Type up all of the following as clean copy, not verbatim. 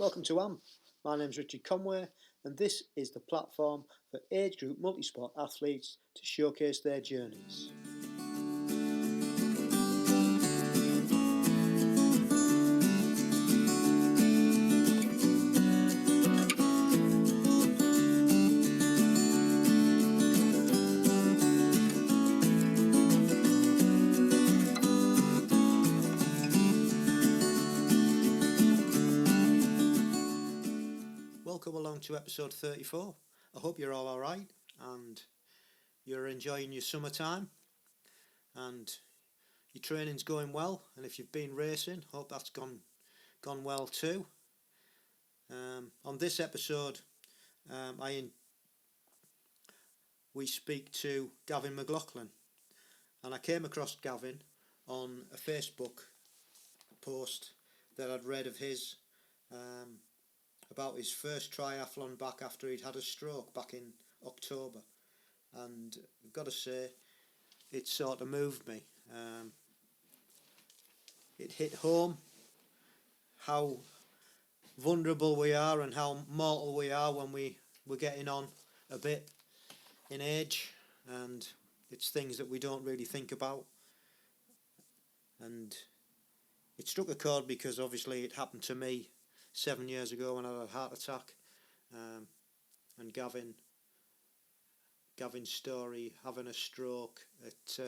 Welcome to AM. My name's Richard Conway and this is the platform for age group multisport athletes to showcase their journeys. Welcome along to episode 34. I hope you're all alright and you're enjoying your summertime and your training's going well, and if you've been racing, hope that's gone well too. On this episode we speak to Gavin McLaughlin, and I came across Gavin on a Facebook post that I'd read of his about his first triathlon back after he'd had a stroke back in October, and I've got to say it sort of moved me. It hit home how vulnerable we are and how mortal we are when we're getting on a bit in age, and it's things that we don't really think about. And it struck a chord because obviously it happened to me 7 years ago when I had a heart attack, and Gavin's story, having a stroke, it's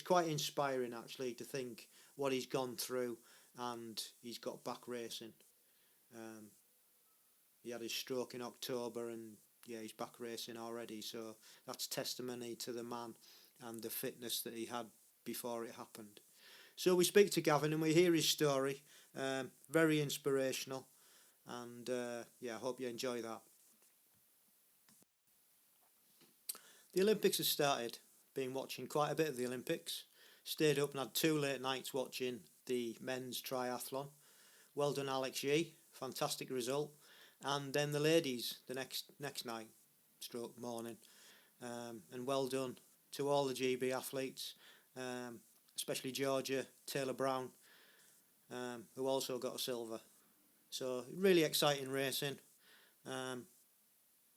quite inspiring actually to think what he's gone through, and he's got back racing. He had his stroke in October and he's back racing already, so that's testimony to the man and the fitness that he had before it happened. So we speak to Gavin and we hear his story, very inspirational, and I hope you enjoy that. The Olympics has started. Been watching quite a bit of the Olympics. Stayed up and had 2 late nights watching the men's triathlon. Well done Alex Yee, fantastic result. And then the ladies the next night, stroke morning. And well done to all the GB athletes, especially Georgia, Taylor Brown, who also got a silver. So really exciting racing.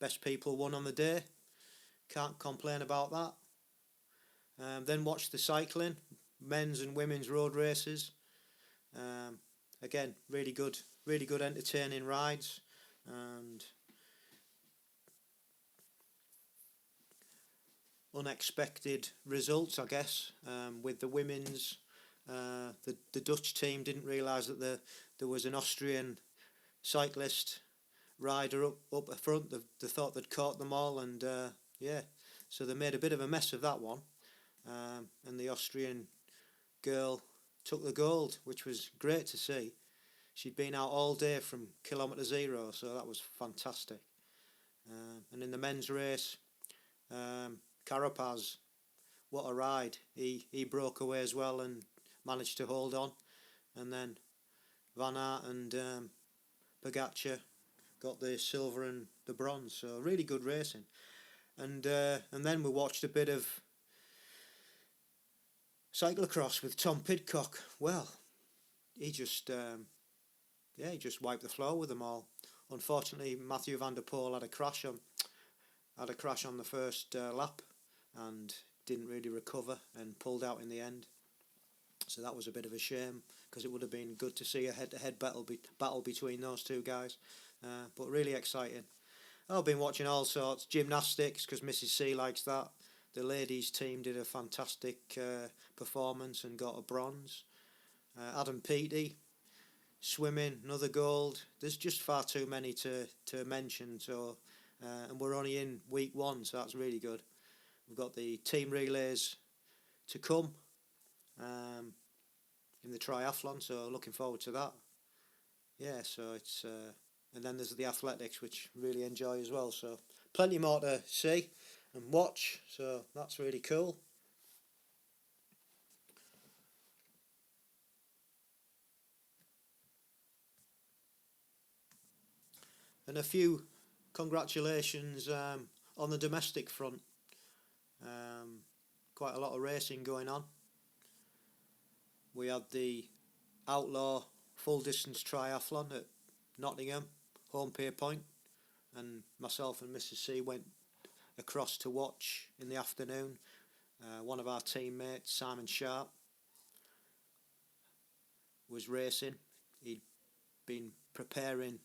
Best people won on the day. Can't complain about that. Then watched the cycling, men's and women's road races. Again, really good entertaining rides, and unexpected results, I guess. With the women's, the Dutch team didn't realise that there was an Austrian cyclist rider up front. They thought they'd caught them all, and so they made a bit of a mess of that one. And the Austrian girl took the gold, which was great to see. She'd been out all day from kilometre 0, so that was fantastic. And in the men's race, Carapaz, what a ride. He broke away as well and managed to hold on. And then Van Aert and Pogacar got the silver and the bronze, so really good racing. And then we watched a bit of cyclocross with Tom Pidcock. Well, he just wiped the floor with them all. Unfortunately, Mathieu van der Poel had a crash on the first lap and didn't really recover and pulled out in the end. So that was a bit of a shame, because it would have been good to see a head-to-head battle between those two guys. But really exciting. I've been watching all sorts. Gymnastics, because Mrs. C likes that. The ladies team did a fantastic performance and got a bronze. Adam Peaty, swimming, another gold. There's just far too many to mention. So, and we're only in week 1, so that's really good. We've got the team relays to come in the triathlon, so looking forward to that. Yeah, so it's and then there's the athletics, which really enjoy as well. So plenty more to see and watch, so that's really cool. And a few congratulations on the domestic front. Quite a lot of racing going on. We had the Outlaw full distance triathlon at Nottingham, home pay point, and myself and Mrs. C went across to watch in the afternoon. One of our teammates, Simon Sharp, was racing. He'd been preparing,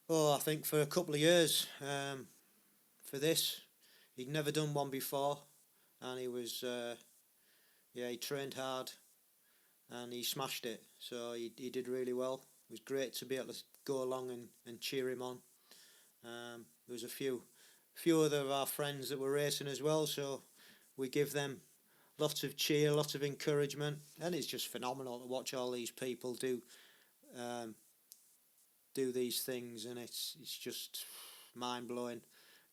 I think for a couple of years for this. He'd never done one before, and he was, he trained hard, and he smashed it. So he did really well. It was great to be able to go along and cheer him on. There was a few other of our friends that were racing as well, so we give them lots of cheer, lots of encouragement, and it's just phenomenal to watch all these people do these things, and it's just mind blowing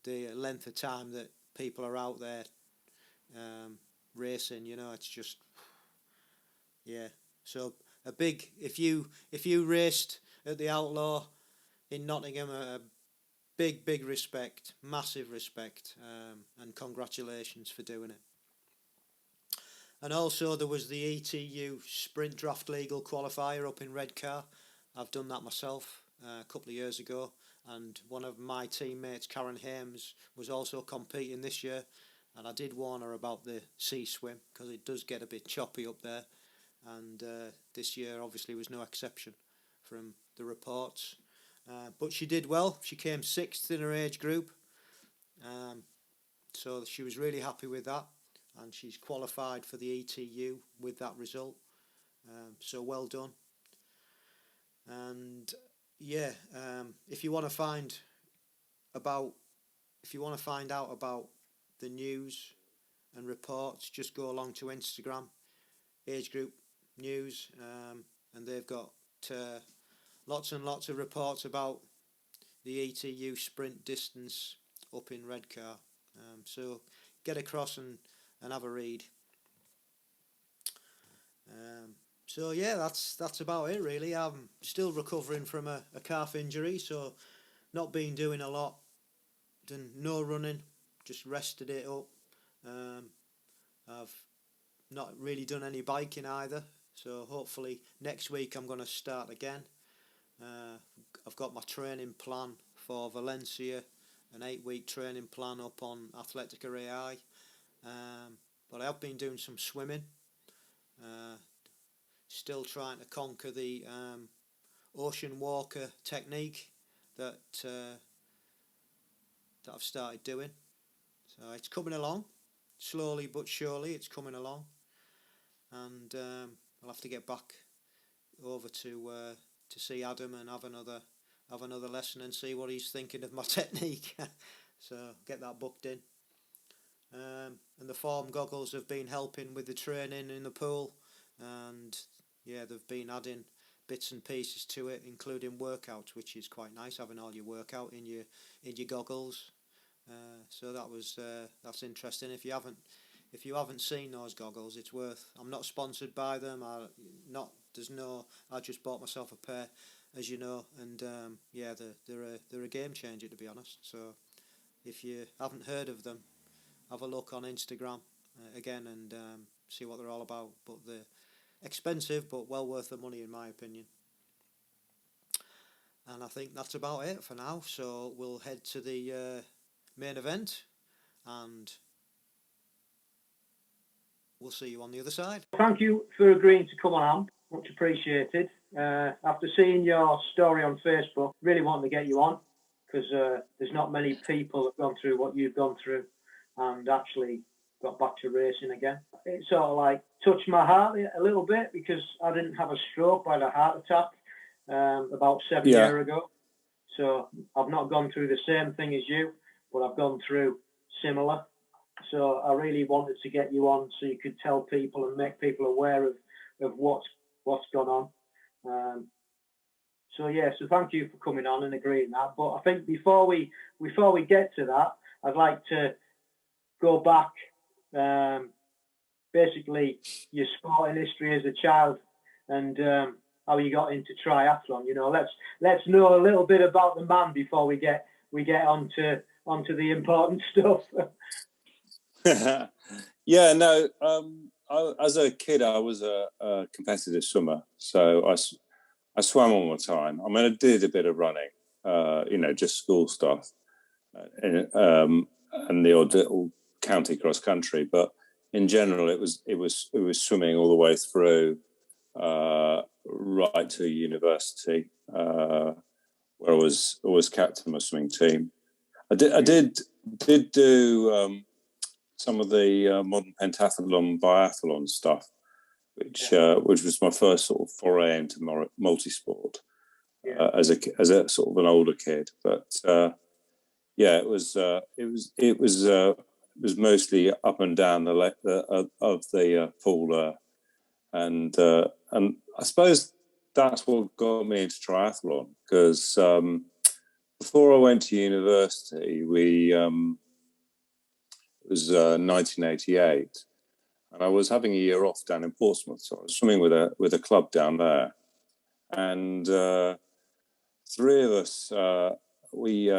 the length of time that people are out there racing. You know, it's just So a big if you raced at the Outlaw in Nottingham, a big respect, massive respect, and congratulations for doing it. And also there was the ETU Sprint Draft Legal Qualifier up in Redcar. I've done that myself a couple of years ago, and one of my teammates, Karen Hames, was also competing this year, and I did warn her about the sea swim because it does get a bit choppy up there, and this year obviously was no exception from the reports. But she did well. She came 6th in her age group, so she was really happy with that, and she's qualified for the ETU with that result. So well done. And if you want to find out about the news and reports, just go along to Instagram, age group news, and they've got lots and lots of reports about the ETU sprint distance up in Redcar. So get across and have a read. So yeah, that's about it really. I'm still recovering from a calf injury, so not been doing a lot. Done no running, just rested it up. I've not really done any biking either, so hopefully next week I'm going to start again. I've got my training plan for Valencia, an 8-week training plan up on Athletica AI. But I have been doing some swimming. Still trying to conquer the ocean walker technique that I've started doing. So it's coming along, slowly but surely. It's coming along, and I'll have to get back over to see Adam and have another lesson and see what he's thinking of my technique. So get that booked in. And the form goggles have been helping with the training in the pool, and they've been adding bits and pieces to it, including workouts, which is quite nice, having all your workout in your goggles. So that's interesting. If you haven't seen those goggles, it's worth. I'm not sponsored by them. I just bought myself a pair, as you know, and they're a game changer, to be honest. So if you haven't heard of them, have a look on Instagram again and see what they're all about. But they're expensive, but well worth the money in my opinion. And I think that's about it for now. So we'll head to the main event, and we'll see you on the other side. Thank you for agreeing to come on. Much appreciated. After seeing your story on Facebook, really wanted to get you on, because there's not many people that have gone through what you've gone through and actually got back to racing again. It sort of like touched my heart a little bit, because I didn't have a stroke, I had a heart attack about 7 years ago. So I've not gone through the same thing as you, but I've gone through similar. So I really wanted to get you on so you could tell people and make people aware of what's gone on. So thank you for coming on and agreeing that. But I think before we get to that, I'd like to go back, basically your sporting history as a child, and how you got into triathlon. You know, let's know a little bit about the man before we get onto the important stuff. As a kid, I was a competitive swimmer. So I swam all the time. I mean, I did a bit of running, just school stuff, and the odd little county cross country. But in general, it was swimming all the way through, right to university, where I was captain of my swimming team. I did do some of the modern pentathlon biathlon stuff, which was my first sort of foray into multi-sport as a sort of an older kid. But it was mostly up and down of the pool, and I suppose that's what got me into triathlon, because before I went to university, it was 1988. And I was having a year off down in Portsmouth, so I was swimming with a club down there, and three of us we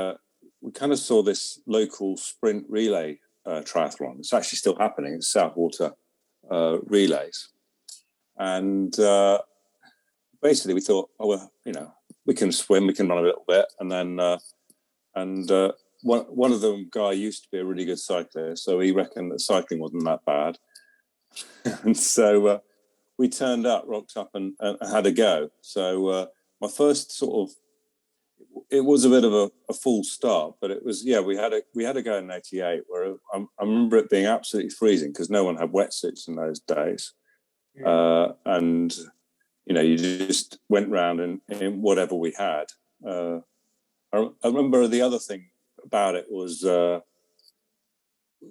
kind of saw this local sprint relay triathlon. It's actually still happening. It's Southwater relays, and basically we thought, we can swim, we can run a little bit, and then one of them guy used to be a really good cyclist, so he reckoned that cycling wasn't that bad. And so we turned up, rocked up, and had a go. So my first sort of, it was a bit of a full start, but it was, we had a go in '88 where I remember it being absolutely freezing because no one had wetsuits in those days, and you just went round in whatever we had. I remember the other thing about it was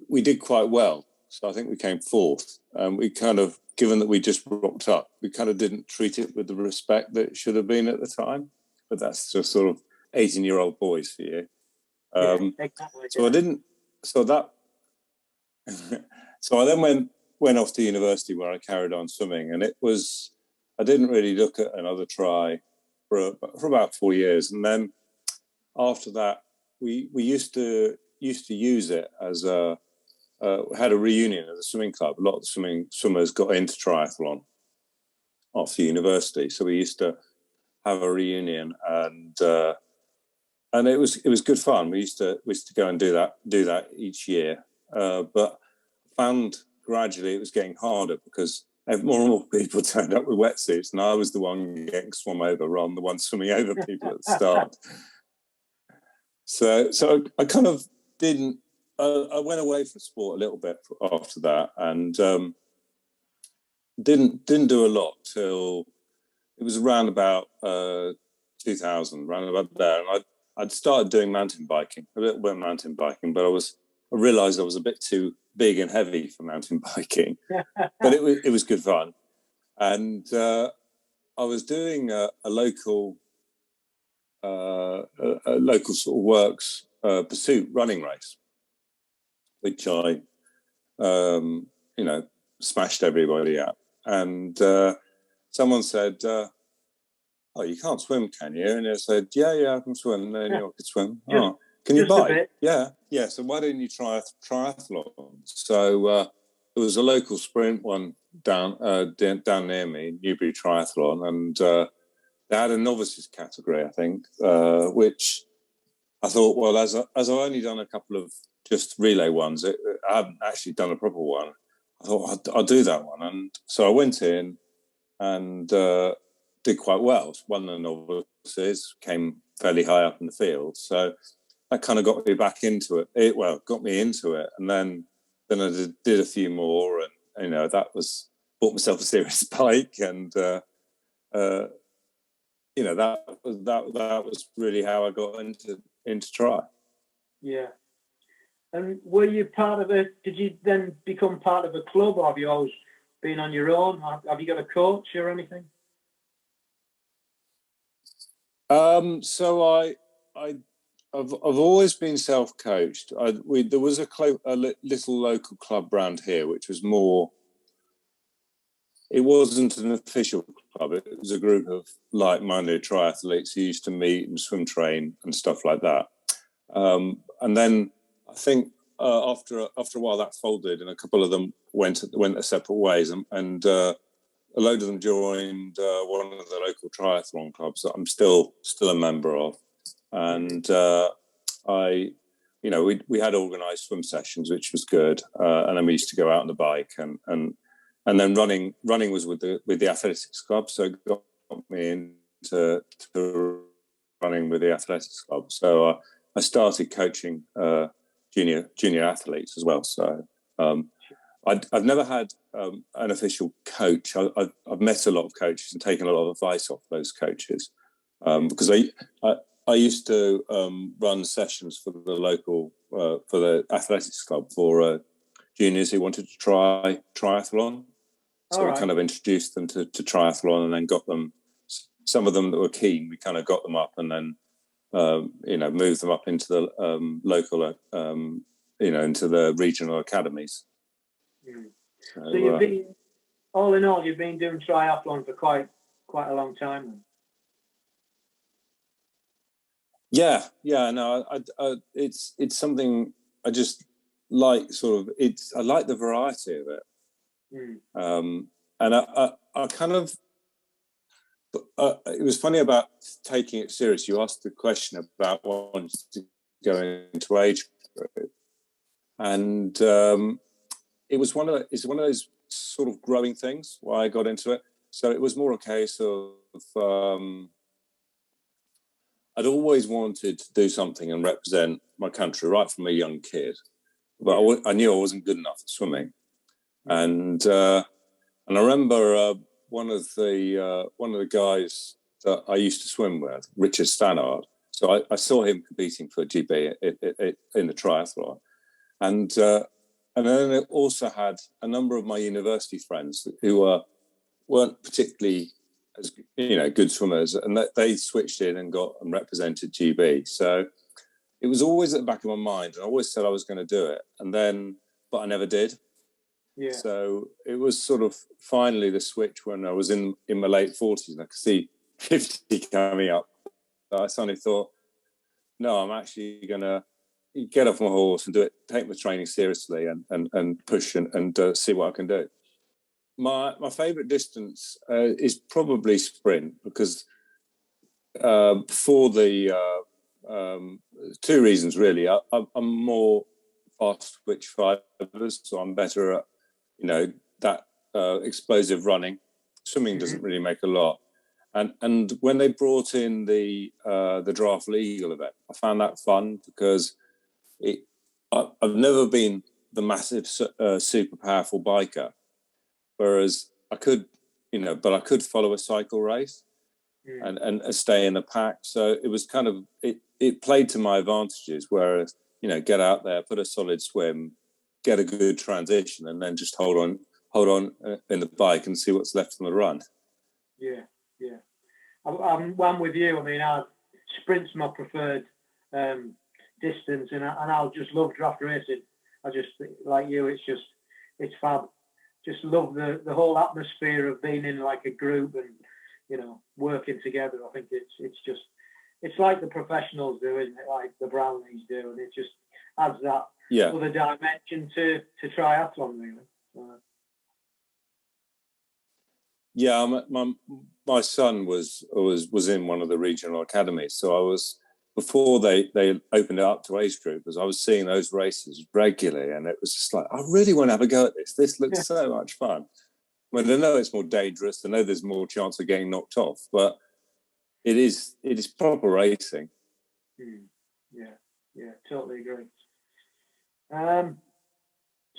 we did quite well. So I think we came fourth. We kind of, given that we just rocked up, we kind of didn't treat it with the respect that it should have been at the time. But that's just sort of 18-year-old boys for you. Exactly. So I didn't. So that. So I then went off to university where I carried on swimming, and I didn't really look at another try for about 4 years, and then after that we used to use it as a. Had a reunion at the swimming club. A lot of the swimmers got into triathlon after university, so we used to have a reunion, and it was good fun. We used to go and do that each year, but found gradually it was getting harder because more and more people turned up with wetsuits, and I was the one getting swum over rather than the one swimming over people at the start. So I kind of didn't. I went away from sport a little bit after that, and didn't do a lot till it was around about 2000, around about there. And I'd started doing mountain biking, a little bit of mountain biking, but I realised I was a bit too big and heavy for mountain biking, but it was good fun. And I was doing a local sort of works pursuit running race, which I, smashed everybody at. And someone said, "Oh, you can't swim, can you?" And I said, "Yeah, I can swim." And then I could swim. "Oh, can you bike?" Yeah. So why didn't you try a triathlon? So there was a local sprint one down near me, Newbury Triathlon, and they had a novices category, I think, which I thought, well, as I've only done a couple of just relay ones, I haven't actually done a proper one. I thought I'll do that one, and so I went in and did quite well. Won the novices, came fairly high up in the field, so that kind of got me back into it. Got me into it, and then I did a few more, and bought myself a serious bike, and that was really how I got into tri. Yeah. And were you part of did you then become part of a club, or have you always been on your own? Have you got a coach or anything? So I've always been self-coached. There was a little local club round here, which was more. It wasn't an official club. It was a group of like-minded triathletes who used to meet and swim train and stuff like that. And then I think after a while that folded, and a couple of them went their separate ways. And a load of them joined one of the local triathlon clubs that I'm still a member of, and we had organised swim sessions, which was good, and then we used to go out on the bike, and then running was with the athletics club, so it got me into running with the athletics club. So I started coaching junior athletes as well. So I've never had an official coach. I've met a lot of coaches and taken a lot of advice off those coaches, because I used to run sessions for the local for the athletics club for juniors who wanted to try triathlon. So we kind of introduced them to triathlon, and then got them, some of them that were keen, we kind of got them up, and then moved them up into the local, into the regional academies. So you've been, all in all, you've been doing triathlon for quite a long time then. Yeah. No, it's something I just like. I like the variety of it, and I kind of. It was funny about taking it serious. You asked the question about wanting to go into age group, and it's one of those sort of growing things why I got into it. So it was more a case of I'd always wanted to do something and represent my country right from a young kid, but I knew I wasn't good enough at swimming, and I remember one of the guys that I used to swim with, Richard Stannard. So I saw him competing for GB in the triathlon, and then I also had a number of my university friends who weren't particularly as good swimmers, and they switched in and represented GB. So it was always at the back of my mind, and I always said I was going to do it, but I never did. Yeah. So it was sort of finally the switch when I was in my late 40s, and I could see 50 coming up. I suddenly thought, no, I'm actually going to get off my horse and do it, take my training seriously, and push and see what I can do. My favourite distance is probably sprint, because for the two reasons really. I'm more fast twitch fibers, so I'm better at that explosive running. Swimming doesn't really make a lot. And when they brought in the Draft Legal event, I found that fun because I've never been the massive super powerful biker, whereas I could follow a cycle race and stay in the pack. So it was kind of it played to my advantages, whereas get out there, put a solid swim, get a good transition, and then just hold on in the bike and see what's left on the run. Yeah. I'm with you. I mean, sprint's my preferred distance, and I'll just love draft racing. I just, like you, it's fab. Just love the whole atmosphere of being in like a group and working together. I think it's like the professionals do, isn't it? Like the Brownies do, and it just adds that other dimension to triathlon, really. Yeah, my son was in one of the regional academies, so I was, before they opened it up to age groupers, I was seeing those races regularly, and it was just like, I really want to have a go at this. This looks so much fun. I mean, I know it's more dangerous. I know there's more chance of getting knocked off, but it is proper racing. Yeah, totally agree.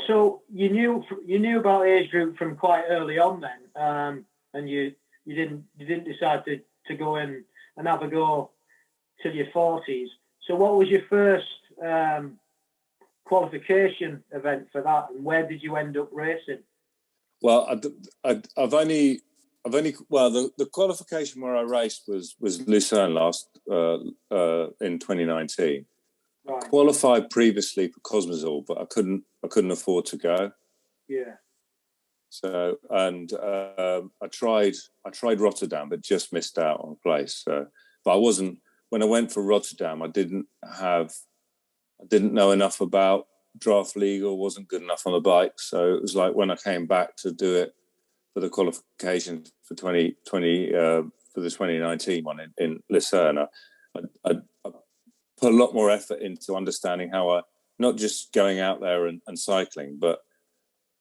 So you knew about age group from quite early on then, and you didn't decide to go in and have a go till your 40s. So what was your first qualification event for that, and where did you end up racing? Well, I've only the qualification where I raced was Lucerne in 2019. Right. Qualified previously for Cosmosol, but I couldn't afford to go. Yeah. So I tried Rotterdam, but just missed out on a place. So, but I wasn't, when I went for Rotterdam, I didn't know enough about draft legal, wasn't good enough on the bike. So it was like when I came back to do it the qualification for 2020 for the 2019 one in Lucerne, I put a lot more effort into understanding how I, not just going out there and cycling, but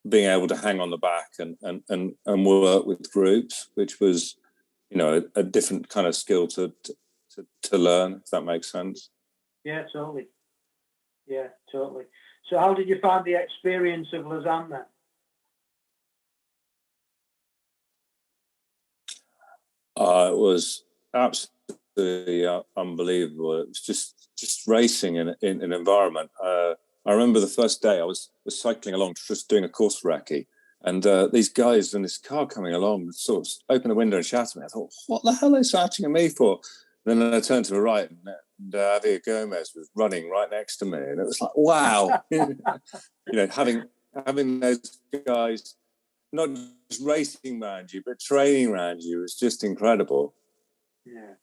being able to hang on the back and work with groups, which was, a different kind of skill to learn, if that makes sense. Yeah, totally. Yeah, totally. So how did you find the experience of Lausanne then? It was absolutely unbelievable. It was just racing in an environment. I remember the first day I was cycling along, just doing a course recce, and these guys in this car coming along sort of opened the window and shouted at me. I thought, what the hell are they shouting at me for? And then I turned to the right, and Javier Gomez was running right next to me, and it was like, wow. Having those guys not just racing around you, but training around you was just incredible. Yeah.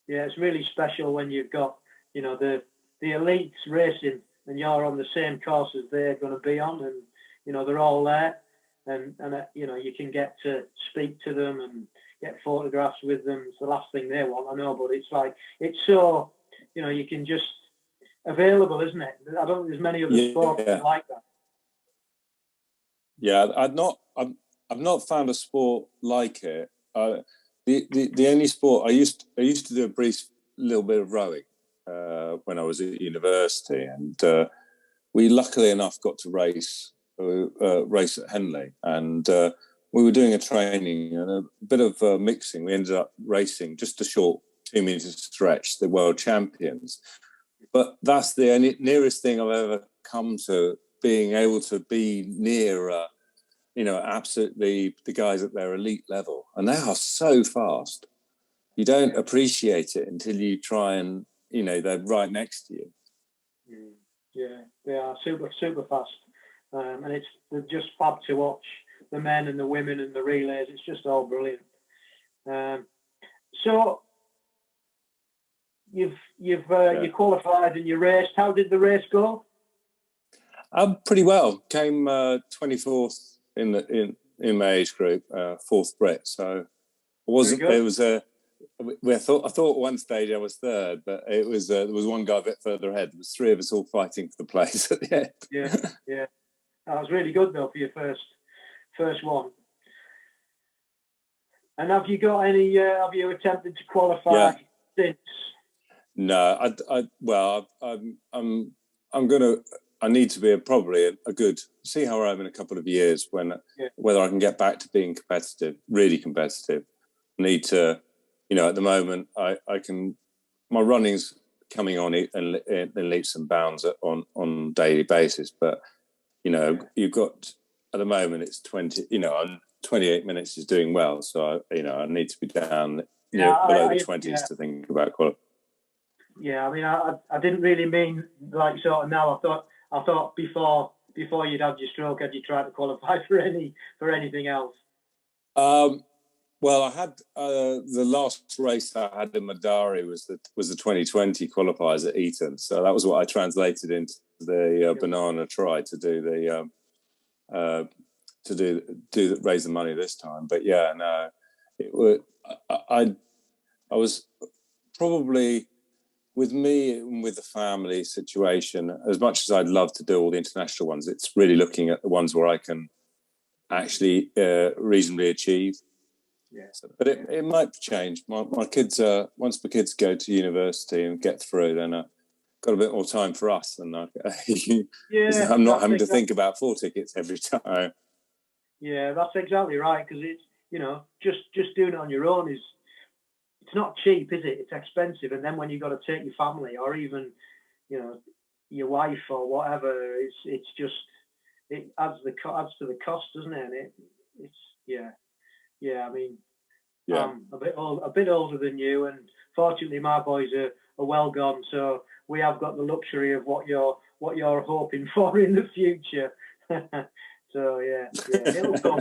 It's really special when you've got, the elites racing, and you're on the same course as they're going to be on, and they're all there, and you can get to speak to them and get photographs with them. It's the last thing they want, I know, but it's like, it's so, you can just available, isn't it? I don't think there's many other sports like that. Yeah, I've not found a sport like it. The only sport I used to do a little bit of rowing when I was at university, and we luckily enough got to race at Henley, and we were doing a training and a bit of mixing. We ended up racing just a short 2 minute stretch, the world champions. But that's the nearest thing I've ever come to being able to be near, absolutely the guys at their elite level. And they are so fast. You don't appreciate it until you try and, they're right next to you. Yeah, they are super, super fast. And they're just fab to watch, the men and the women and the relays. It's just all brilliant. So you qualified and you raced. How did the race go? Pretty well. Came 24th in my age group, fourth Brit. So it wasn't. It was I thought one stage I was third, but it was there was one guy a bit further ahead. There was three of us all fighting for the place at the end. Yeah. That was really good though for your first one. And have you got any? Have you attempted to qualify since? No, I'm gonna. I need to be probably a good. See how I am in a couple of years whether I can get back to being competitive, really competitive. I need to, at the moment I can. My running's coming on in leaps and bounds on a daily basis, but you've got at the moment it's 20. I'm 28 minutes is doing well, so I need to be down below the 20s to think about qualifying. Yeah, I mean, I didn't really mean like sort of now. I thought before you'd had your stroke, had you tried to qualify for anything else? Well, I had the last race I had in my diary was the 2020 qualifiers at Eton, so that was what I translated into the Banana Try to do the raise the money this time. But yeah, no, it was I was probably. With me and with the family situation, as much as I'd love to do all the international ones, it's really looking at the ones where I can actually reasonably achieve. Yeah. But it might change. My kids, once my kids go to university and get through, then I've got a bit more time for us. And I'm not having to think about 4 tickets every time. Yeah, that's exactly right. Because it's, just doing it on your own it's not cheap, is it? It's expensive, and then when you've got to take your family or even, your wife or whatever, it's just it adds to the cost, doesn't it? And I mean, I'm a bit older than you, and fortunately my boys are well gone, so we have got the luxury of what you're hoping for in the future. So yeah, it'll come.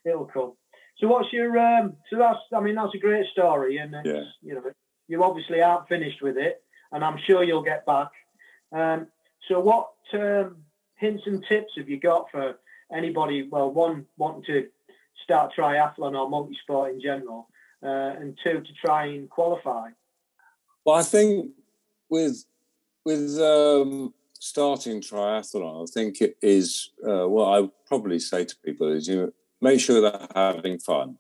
It'll come. So what's your that's a great story, and you obviously aren't finished with it, and I'm sure you'll get back. So what hints and tips have you got for anybody, well, one, wanting to start triathlon or multi-sport in general, and two, to try and qualify? Well, I think with starting triathlon, I think it is what I would probably say to people is, make sure they're having fun,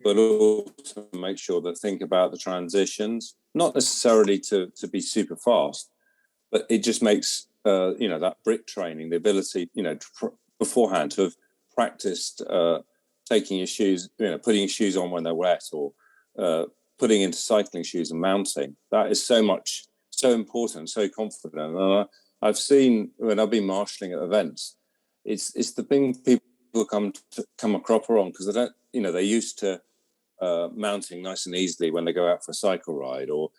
but also make sure they think about the transitions, not necessarily to be super fast, but it just makes that brick training, the ability, beforehand to have practiced taking your shoes, putting your shoes on when they're wet, or putting into cycling shoes and mounting. That is so important, so confident. And I've seen when I've been marshalling at events, it's the thing people come a cropper on, because they don't, they're used to mounting nice and easily when they go out for a cycle ride, or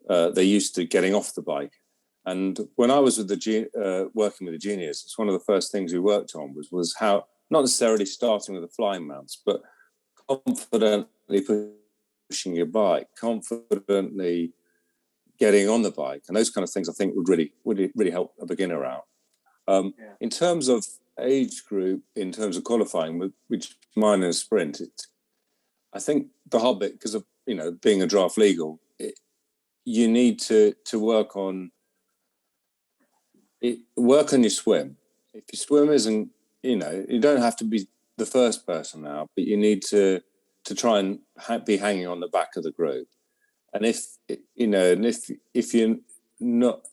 they're used to getting off the bike. And when I was with working with the juniors, it's one of the first things we worked on was how, not necessarily starting with the flying mounts, but confidently pushing your bike, confidently getting on the bike, and those kind of things I think would really help a beginner out. In terms of age group, in terms of qualifying, which mine is sprint, I think the hard bit, because of being a draft legal, you need to work on your swim. If your swim isn't, you don't have to be the first person out, but you need to try and be hanging on the back of the group. And if you're not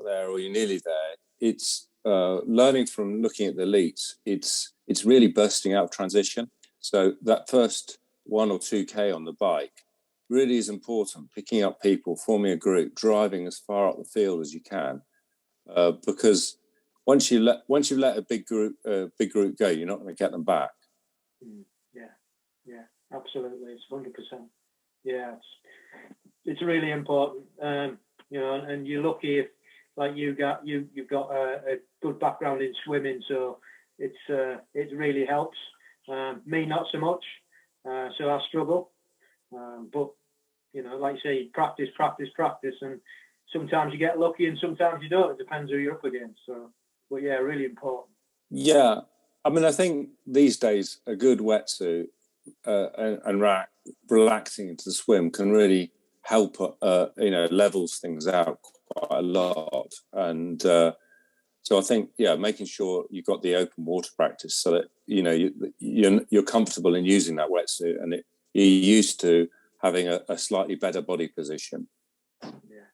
there, or you're nearly there, it's learning from looking at the elites. It's really bursting out of transition. So that first 1 or 2K on the bike really is important. Picking up people, forming a group, driving as far up the field as you can, because once you let a big group go, you're not going to get them back. Yeah, absolutely. It's 100%. Yeah, it's really important. And you're lucky if, like, you've got a good background in swimming, so it really helps. Me, not so much. So I struggle. But like you say, practice, and sometimes you get lucky and sometimes you don't. It depends who you're up against. So, but yeah, really important. Yeah, I mean, I think these days a good wetsuit and relaxing into the swim can really help. Levels things out quite a lot, and so I think making sure you've got the open water practice, so that you're comfortable in using that wetsuit, and you're used to having a slightly better body position. Yeah.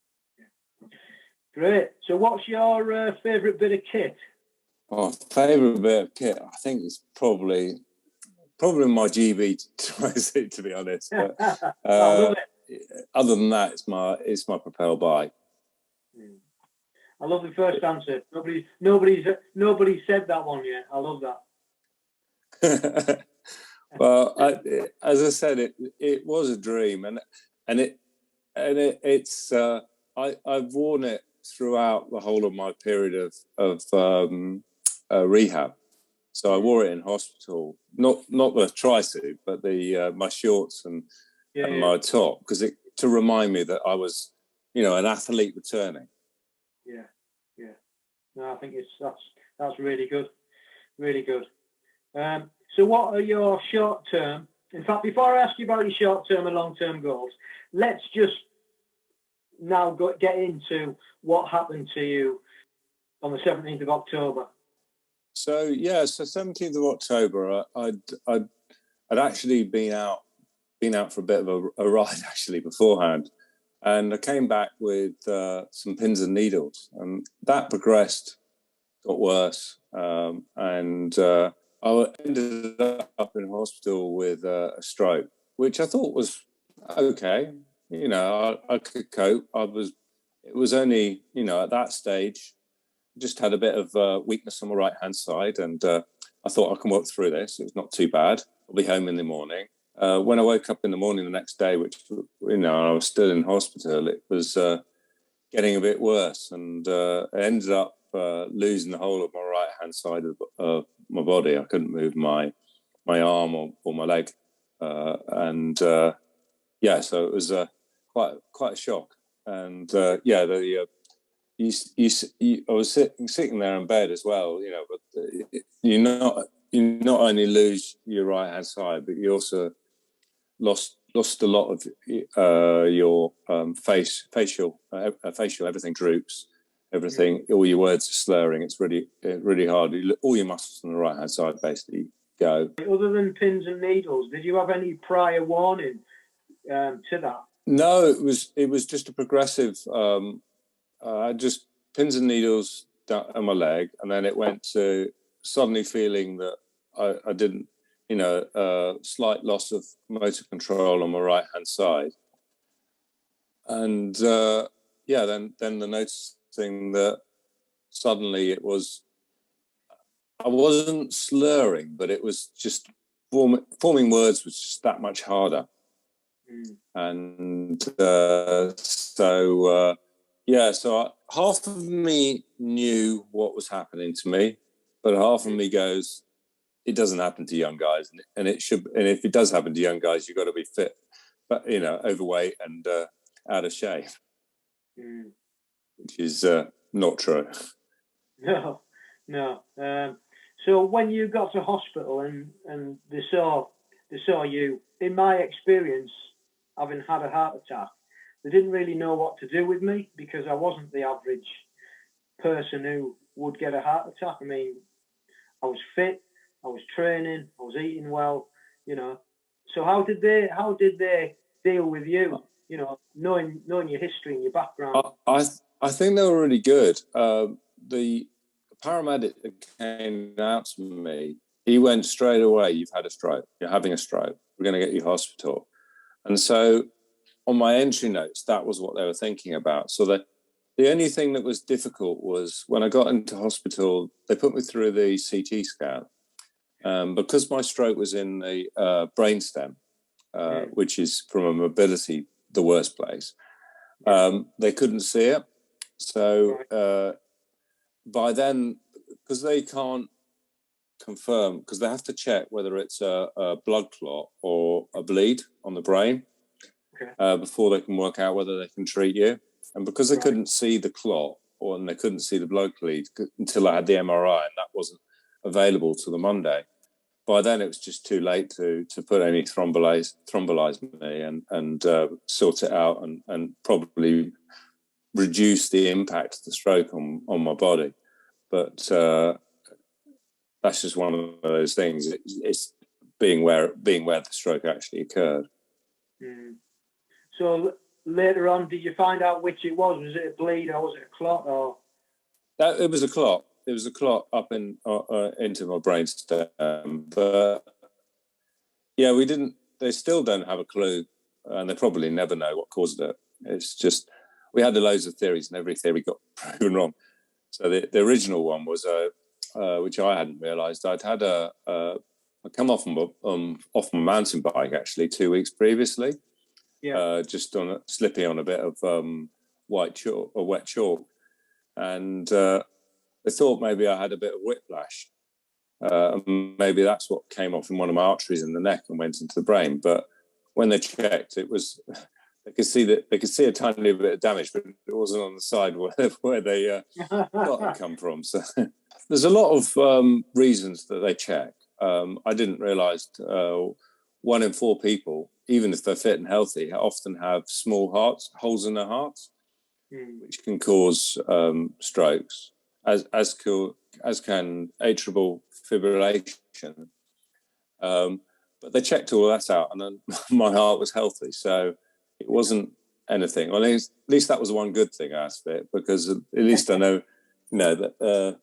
Great. So what's your favourite bit of kit? Oh, favourite bit of kit, I think it's probably my GB suit, to be honest. But, I love it. Other than that, it's my Propel bike. I love the first answer. Nobody said that one yet. I love that. Well, as I said, it was a dream, and it's I've worn it throughout the whole of my period of rehab. So I wore it in hospital, not the tri-suit, but my shorts and my top, because to remind me that I was, an athlete returning. Yeah. No, I think that's really good, really good. So what are your short-term? In fact, before I ask you about your short-term and long-term goals, let's just now get into what happened to you on the 17th of October. So 17th of October, I'd actually been out for a bit of a ride actually beforehand, and I came back with some pins and needles, and that progressed, got worse, and I ended up in hospital with a stroke, which I thought was okay. I could cope. It was only, at that stage, just had a bit of weakness on my right hand side, and I thought I can work through this. It was not too bad. I'll be home in the morning. When I woke up in the morning the next day, which I was still in hospital, it was getting a bit worse, and I ended up losing the whole of my right hand side of my body. I couldn't move my arm or my leg, and so it was quite a shock. And I was sitting there in bed as well, you know, but you not only lose your right hand side, but you also lost a lot of your facial everything droops, everything, all your words are slurring. It's really hard. All your muscles on the right hand side basically go. Other than pins and needles, did you have any prior warning to that? No, it was just a progressive just pins and needles down on my leg, and then it went to suddenly feeling that I didn't, you know, slight loss of motor control on my right hand side, and then the noticing that suddenly I wasn't slurring, but it was just forming words was just that much harder, and so half of me knew what was happening to me, but half of me goes, it doesn't happen to young guys, and it should. And if it does happen to young guys, you've got to be fit, but you know, overweight and out of shape, which is not true. No. So when you got to hospital and they saw you, in my experience, having had a heart attack, they didn't really know what to do with me because I wasn't the average person who would get a heart attack. I mean, I was fit, I was training, I was eating well, you know. So how did they deal with you? You know, knowing your history and your background. I think they were really good. The paramedic that came out to me, he went straight away, you've had a stroke, you're having a stroke, we're going to get you to hospital. And so on my entry notes, that was what they were thinking about. So the only thing that was difficult was when I got into hospital, they put me through the CT scan. Because my stroke was in the brainstem, which is from a mobility, the worst place, they couldn't see it. So by then, because they can't confirm, because they have to check whether it's a blood clot or a bleed on the brain before they can work out whether they can treat you. And because they couldn't see the clot and they couldn't see the blood bleed until I had the MRI, and that wasn't available till the Monday, by then it was just too late to put any thrombolize me and sort it out and probably reduce the impact of the stroke on my body. But that's just one of those things. It's being where the stroke actually occurred. So later on, did you find out which it was? Was it a bleed or was it a clot? Or it was a clot. It was a clot up into my brainstem. But yeah, they still don't have a clue, and they probably never know what caused it. It's just, we had loads of theories and every theory got proven wrong. So the original one was, which I hadn't realised, I'd had I come off my mountain bike actually 2 weeks previously, just slipping on a bit of wet chalk, and they thought maybe I had a bit of whiplash. Maybe that's what came off in one of my arteries in the neck and went into the brain. But when they checked, it was they could see a tiny bit of damage, but it wasn't on the side where they got it come from. So there's a lot of reasons that they check. I didn't realise 1 in 4 people, even if they're fit and healthy, often have small holes in their hearts, which can cause strokes, as can atrial fibrillation. But they checked all that out, and then my heart was healthy, so it wasn't anything. Well, at least that was one good thing out of it, because at least I know, that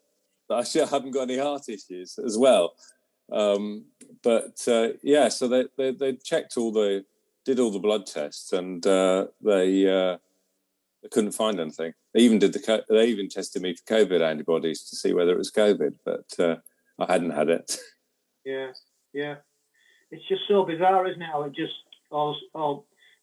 I still haven't got any heart issues as well. So they checked did all the blood tests, and they couldn't find anything. They even tested me for COVID antibodies to see whether it was COVID, but I hadn't had it. Yeah. It's just so bizarre, isn't it? How it just all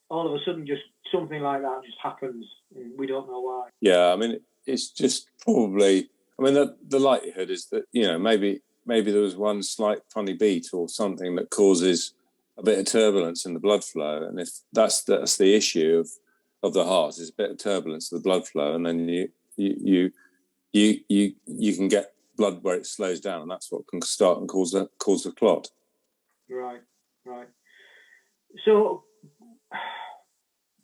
of a sudden just something like that just happens, and we don't know why. Yeah, I mean, it's just probably. I mean, the likelihood is that maybe there was one slight funny beat or something that causes a bit of turbulence in the blood flow, and if that's the issue of the heart, is a bit of turbulence of the blood flow, and then you can get blood where it slows down, and that's what can start and cause a clot. Right. So,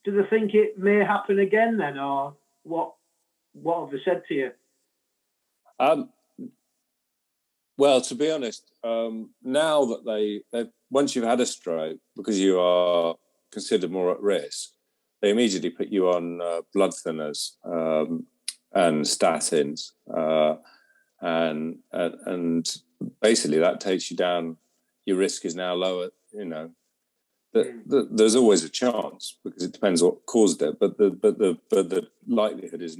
do they think it may happen again then, or what have they said to you? Well, to be honest, now that they once you've had a stroke, because you are considered more at risk, they immediately put you on blood thinners and statins, and basically that takes you down. Your risk is now lower. There's always a chance because it depends what caused it, but the likelihood is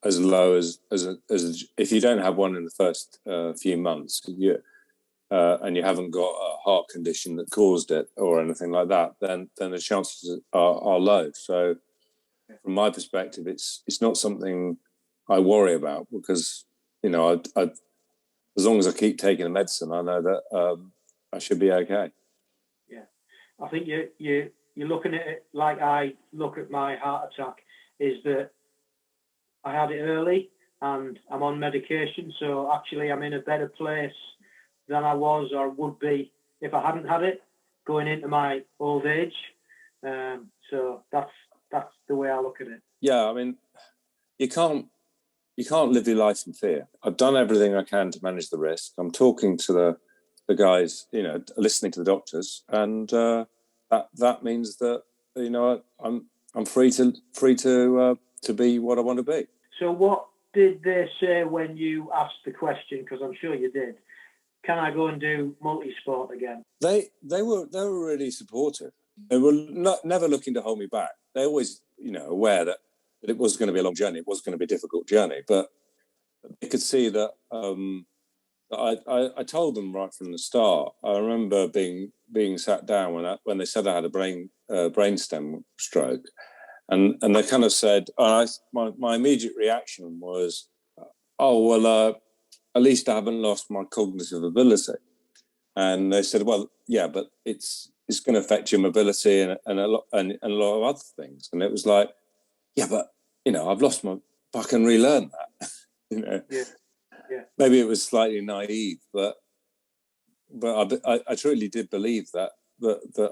as low as if you don't have one in the first few months, and you haven't got a heart condition that caused it or anything like that, then the chances are low. So from my perspective, it's not something I worry about, because I as long as I keep taking the medicine, I know that I should be okay. Yeah, I think you're looking at it like I look at my heart attack, is that I had it early and I'm on medication, so actually I'm in a better place than I was or would be if I hadn't had it going into my old age. So that's the way I look at it. Yeah, I mean, you can't live your life in fear. I've done everything I can to manage the risk. I'm talking to the guys, listening to the doctors, and that means that I'm free to be what I want to be. So what did they say when you asked the question? Because I'm sure you did. Can I go and do multi-sport again? They were really supportive. They were never looking to hold me back. They always aware that it was going to be a long journey. It was going to be a difficult journey, but they could see that. I told them right from the start. I remember being sat down when they said I had a brainstem stroke, and they kind of said, my immediate reaction was, oh well, at least I haven't lost my cognitive ability. And they said, well, yeah, but it's going to affect your mobility and a lot of other things. And it was like, yeah, but I've lost I can relearn that. Yeah. Maybe it was slightly naive, but I truly did believe that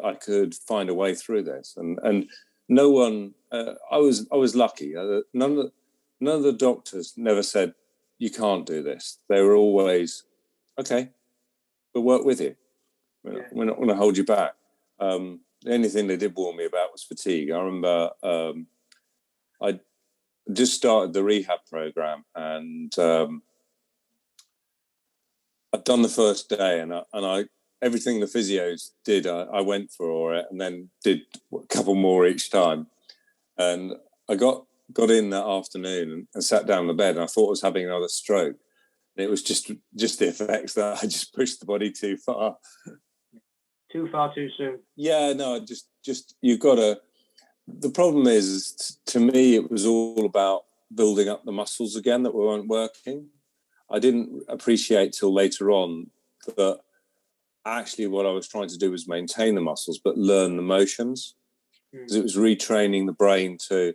I could find a way through this. And no one, I was lucky. None of the doctors never said you can't do this. They were always, okay, we'll work with you. We're not going to hold you back. The only thing they did warn me about was fatigue. I remember I just started the rehab program, and I'd done the first day, and I everything the physios did, I went for it, and then did a couple more each time. And I got in that afternoon and sat down on the bed, and I thought I was having another stroke. And it was just the effects that I just pushed the body too far. Too far too soon. Yeah, no, just you've got to. The problem is, to me, it was all about building up the muscles again that weren't working. I didn't appreciate till later on that actually what I was trying to do was maintain the muscles, but learn the motions. Because it was retraining the brain to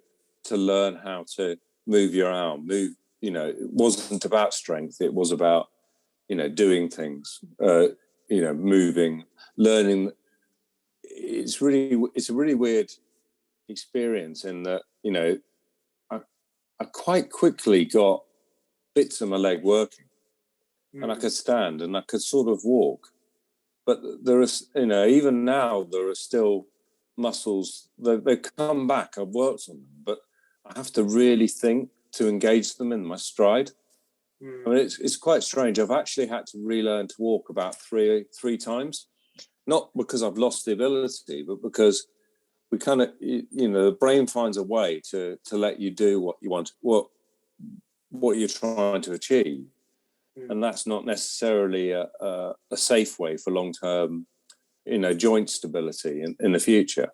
learn how to move your arm, it wasn't about strength. It was about, doing things, moving, learning. It's a really weird experience in that, I quite quickly got bits of my leg working, and I could stand and I could sort of walk. But there is, even now there are still muscles, they come back. I've worked on them, but I have to really think to engage them in my stride. I mean, it's quite strange. I've actually had to relearn to walk about three times, not because I've lost the ability, but because we kind of, the brain finds a way to let you do what you want, what you're trying to achieve. And that's not necessarily a safe way for long-term, joint stability in the future.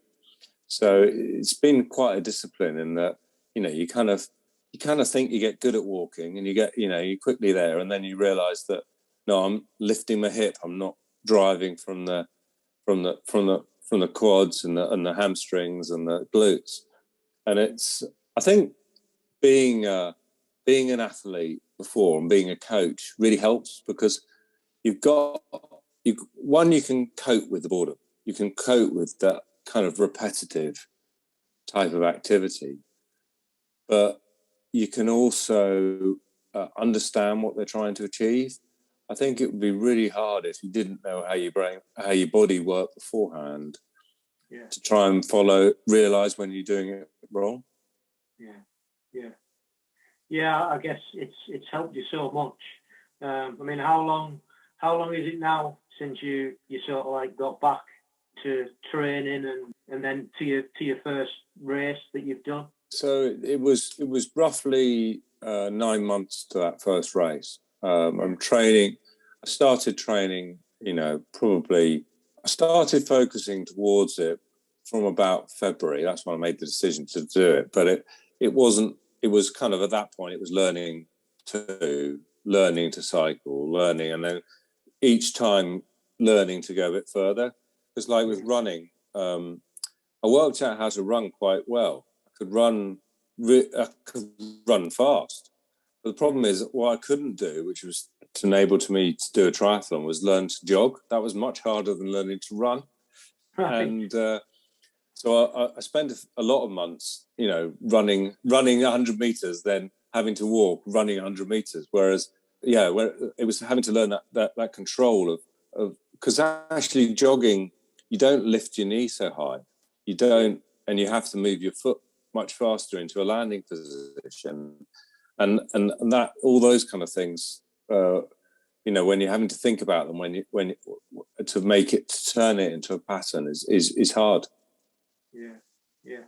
So it's been quite a discipline in that, you kind of think you get good at walking, and you get, you're quickly there, and then you realise that no, I'm lifting my hip. I'm not driving from the quads and the hamstrings and the glutes, and I think being an athlete before and being a coach really helps, because you can cope with the boredom. You can cope with that kind of repetitive type of activity, but you can also understand what they're trying to achieve. I think it would be really hard if you didn't know how your body worked beforehand, to try and realize when you're doing it wrong. Yeah. I guess it's helped you so much. I mean, how long is it now since you sort of like got back to training and then to your first race that you've done? So it was roughly 9 months to that first race. I'm training. I started training, I started focusing towards it from about February. That's when I made the decision to do it. But it was kind of, at that point, it was learning to cycle, and then each time learning to go a bit further. Because like with running, I worked out how to run quite well. I could run fast. But the problem is, what I couldn't do, which was to enable me to do a triathlon, was learn to jog. That was much harder than learning to run. Right. And so I spent a lot of months, running 100 meters, then having to walk, running 100 meters. Whereas, where it was having to learn that control of, because actually jogging, you don't lift your knee so high. You don't, and you have to move your foot much faster into a landing position. And that, all those kind of things, when you're having to think about them, when to turn it into a pattern is hard. Yeah.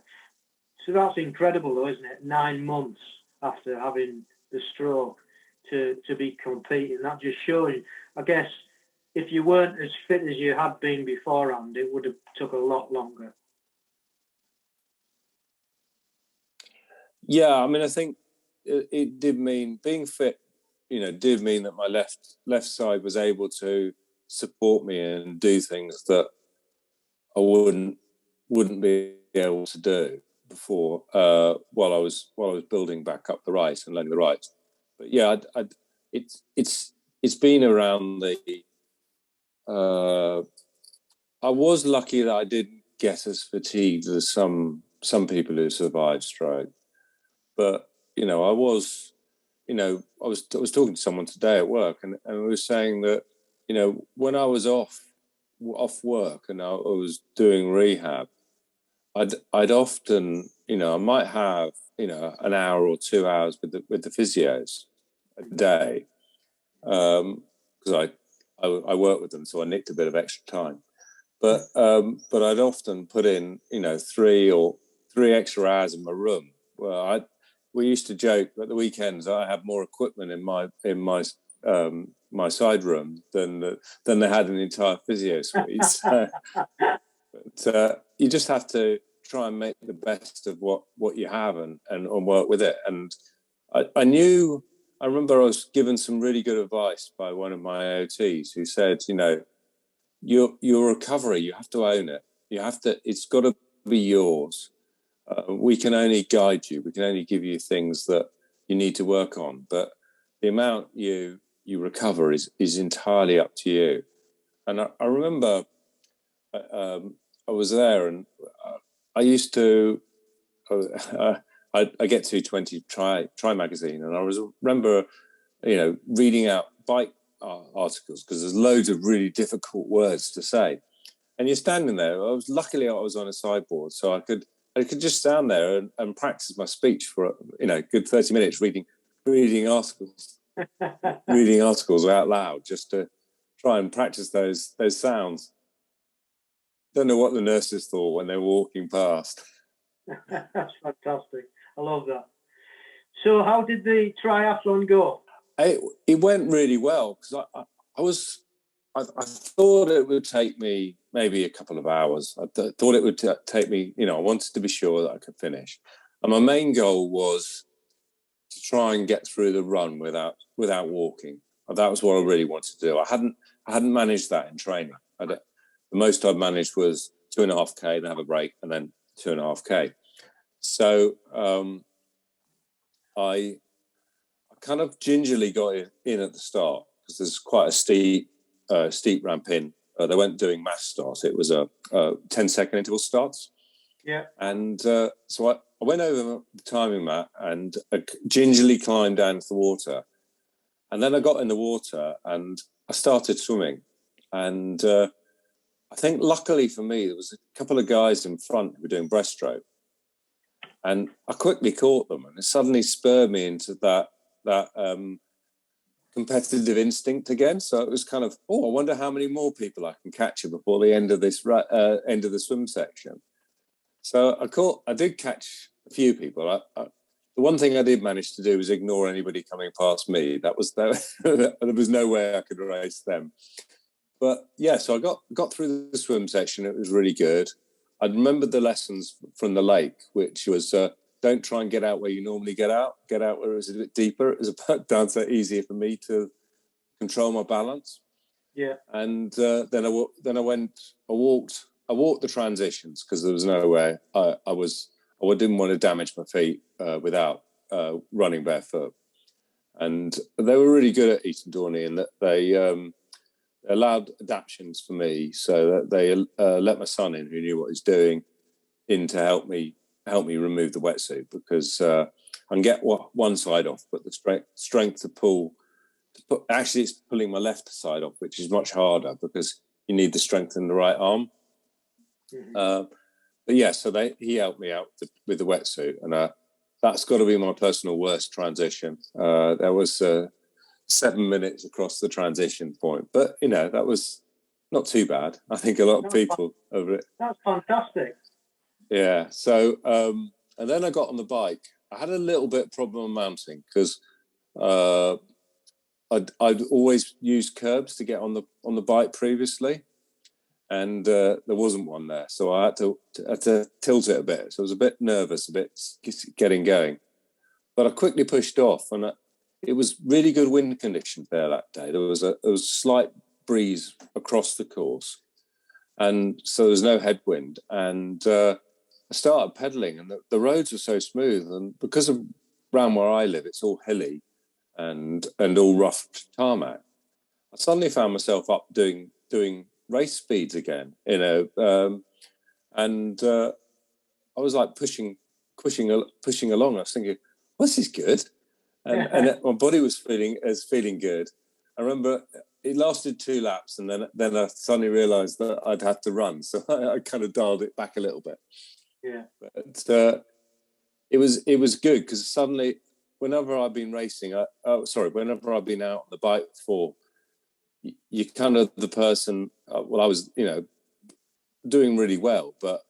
So that's incredible, though, isn't it? 9 months after having the stroke to be competing. That just shows, I guess, if you weren't as fit as you had been beforehand, it would have took a lot longer. Yeah, I mean, I think it did mean being fit, did mean that my left side was able to support me and do things that I wouldn't be able to do before, while I was building back up the right and learning the right. But yeah, it's been around I was lucky that I didn't get as fatigued as some people who survived stroke. But I was talking to someone today at work, and we were saying that when I was off work and I was doing rehab, I'd often I might have an hour or 2 hours with the physios a day, because I work with them, so I nicked a bit of extra time. But I'd often put in 3 extra hours in my room. Well, we used to joke at the weekends I have more equipment in my side room than they had in the entire physio suite. So, but you just have to try and make the best of what you have and work with it. And I remember I was given some really good advice by one of my AOTs who said, your recovery, you have to own it. It's got to be yours. We can only guide you. We can only give you things that you need to work on. But the amount you recover is entirely up to you. And I remember I was there, and I used to. I get 220 Try magazine, and I remember, reading out bike articles, because there's loads of really difficult words to say, and you're standing there. Luckily I was on a sideboard, so I could just stand there and practice my speech for a good 30 minutes reading articles, reading articles out loud, just to try and practice those sounds. Don't know what the nurses thought when they were walking past. That's fantastic. I love that. So how did the triathlon go? It went really well, because I thought it would take me maybe a couple of hours. I thought it would take me, I wanted to be sure that I could finish. And my main goal was to try and get through the run without walking. That was what I really wanted to do. I hadn't managed that in training. The most I'd managed was 2.5K, then have a break, and then 2.5K. So I kind of gingerly got in at the start because there's quite a steep ramp in. They weren't doing mass starts. It was a 10-second interval starts. Yeah. And so I went over the timing mat and gingerly climbed down to the water. And then I got in the water and I started swimming. And I think luckily for me, there was a couple of guys in front who were doing breaststroke. And I quickly caught them, and it suddenly spurred me into that competitive instinct again. So it was kind of, I wonder how many more people I can capture before the end of this end of the swim section. So I did catch a few people. The one thing I did manage to do was ignore anybody coming past me. There was no way I could race them. But yeah, so I got through the swim section. It was really good. I remembered the lessons from the lake, which was don't try and get out where you normally get out. Get out where it was a bit deeper. It was about down so easier for me to control my balance. Yeah. And then I walked the transitions because there was no way I didn't want to damage my feet without running barefoot. And they were really good at Eton Dorney in that they allowed adaptations for me, so that they let my son in, who knew what he was doing, in to help me remove the wetsuit, because I can get one side off, but the strength to pull. Actually, it's pulling my left side off, which is much harder because you need the strength in the right arm. Mm-hmm. But yeah, so he helped me out with the wetsuit, and that's got to be my personal worst transition. There was 7 minutes across the transition point, but that was not too bad. I think a lot of people over it. That's fantastic. Yeah. So and then I got on the bike. I had a little bit of problem mounting because I'd always used curbs to get on the bike previously, and there wasn't one there, so I had to tilt it a bit. So I was a bit nervous, a bit getting going, but I quickly pushed off, and it was really good wind conditions there that day. There was a slight breeze across the course, and so there was no headwind. And I started pedaling, and the roads were so smooth, and because of around where I live, it's all hilly and all rough tarmac. I suddenly found myself up doing race speeds again, and I was like pushing along. I was thinking, well, this is good. And my body was feeling good. I remember it lasted 2 laps, and then I suddenly realised that I'd have to run, so I kind of dialed it back a little bit. Yeah, but it was good because suddenly, whenever I've been racing, whenever I've been out on the bike before, you're kind of the person. I was doing really well, but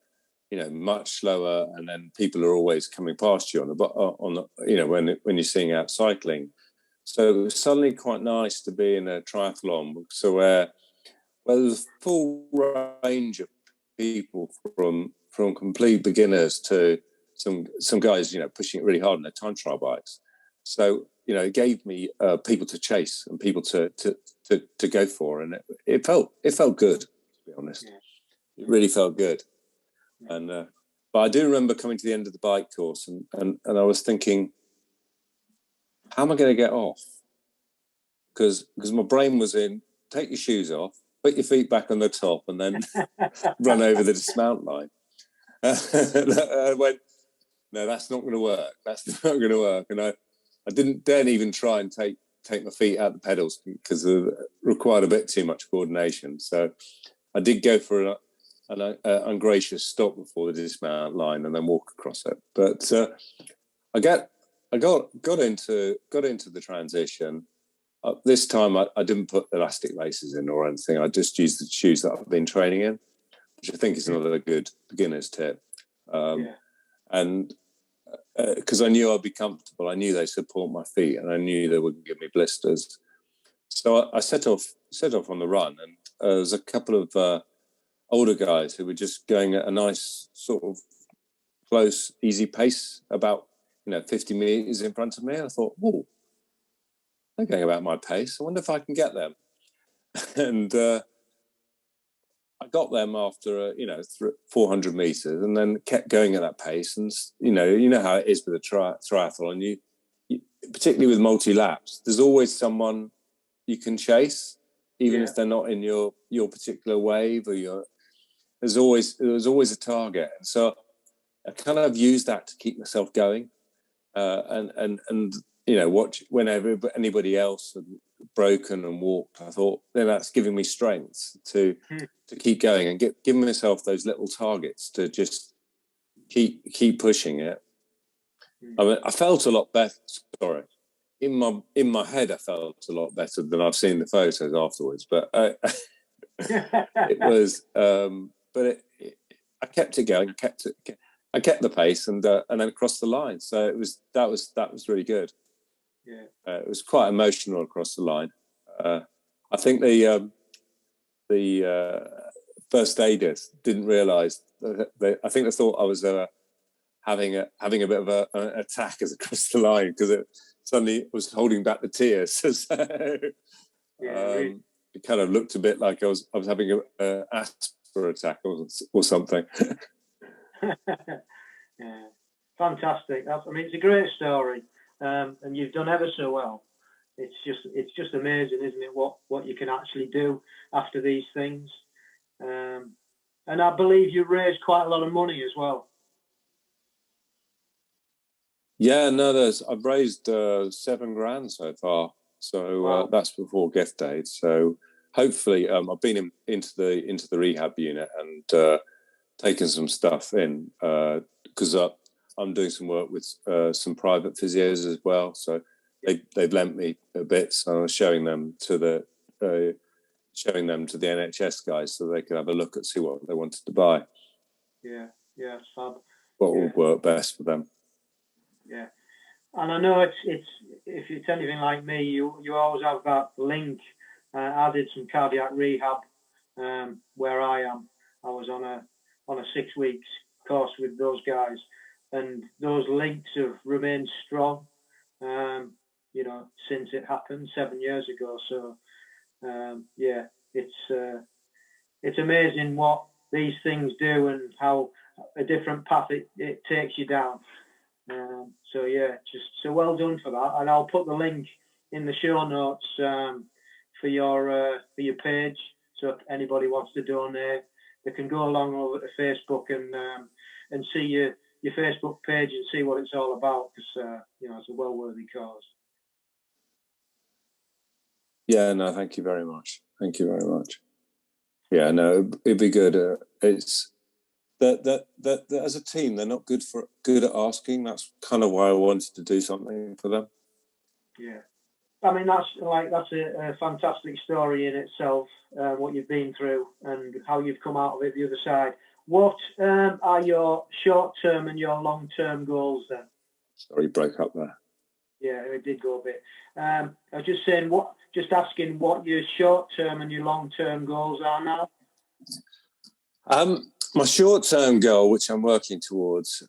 much slower, and then people are always coming past you when you're seeing out cycling. So it was suddenly quite nice to be in a triathlon, so where there's a full range of people from complete beginners to some guys pushing it really hard on their time trial bikes. So it gave me people to chase and people to go for, and it felt good, to be honest. Yeah. It really felt good. And but I do remember coming to the end of the bike course, and I was thinking, how am I going to get off? Because my brain was in, take your shoes off, put your feet back on the top, and then run over the dismount line. I went, no, that's not going to work. That's not going to work. And I didn't then even try and take my feet out the pedals because it required a bit too much coordination. So I did go for an ungracious stop before the dismount line and then walk across it. But I got into the transition. This time I didn't put elastic laces in or anything. I just used the shoes that I've been training in, which I think is another good beginner's tip. And because I knew I'd be comfortable, I knew they support my feet, and I knew they wouldn't give me blisters. So I set off on the run, and there was a couple of older guys who were just going at a nice sort of close, easy pace, about 50 meters in front of me. And I thought, oh, they're going about my pace. I wonder if I can get them. And I got them after 400 meters, and then kept going at that pace. And you know how it is with a triathlon. particularly with multi-laps, there's always someone you can chase, even if they're not in your particular wave, or there's always a target. And so I kind of use that to keep myself going, and watch whenever anybody else had broken and walked. I thought, then that's giving me strength to keep going and giving myself those little targets to just keep pushing it. I mean, I felt a lot better. Sorry, in my head, I felt a lot better than I've seen the photos afterwards. But it was, but I kept it going. I kept the pace, and then crossed the line. So that was really good. Yeah, it was quite emotional across the line. I think the first aiders didn't realise. I think they thought I was having a bit of an attack as I crossed the line, because it suddenly was holding back the tears. So, really. It kind of looked a bit like I was having a asthma attack or something. Yeah, fantastic. It's a great story, and you've done ever so well. It's just amazing, isn't it? What you can actually do after these things, and I believe you raised quite a lot of money as well. Yeah, no, I've raised $7,000 so far. So wow. That's before gift aid. So hopefully, I've been into the rehab unit and taken some stuff in, because I'm doing some work with some private physios as well. So they've lent me a bit, so I was showing them to the NHS guys so they could have a look and see what they wanted to buy. Yeah, fab. What would work best for them. Yeah, and I know it's if it's anything like me, you always have that link. I did some cardiac rehab where I am. I was on a 6 weeks course with those guys, and those links have remained strong. Since it happened 7 years ago. So it's amazing what these things do and how a different path it takes you down. Just so well done for that, and I'll put the link in the show notes for your page. So if anybody wants to donate, they can go along over to Facebook and see your Facebook page and see what it's all about, because it's a well-worthy cause. Yeah, no, thank you very much. Thank you very much. Yeah, no, it'd be good. It's that as a team, they're not good at asking. That's kind of why I wanted to do something for them. Yeah, I mean that's a fantastic story in itself. What you've been through and how you've come out of it the other side. What are your short-term and your long-term goals then? Sorry, you broke up there. Yeah, it did go a bit. I was just saying, asking what your short-term and your long-term goals are now. My short-term goal, which I'm working towards,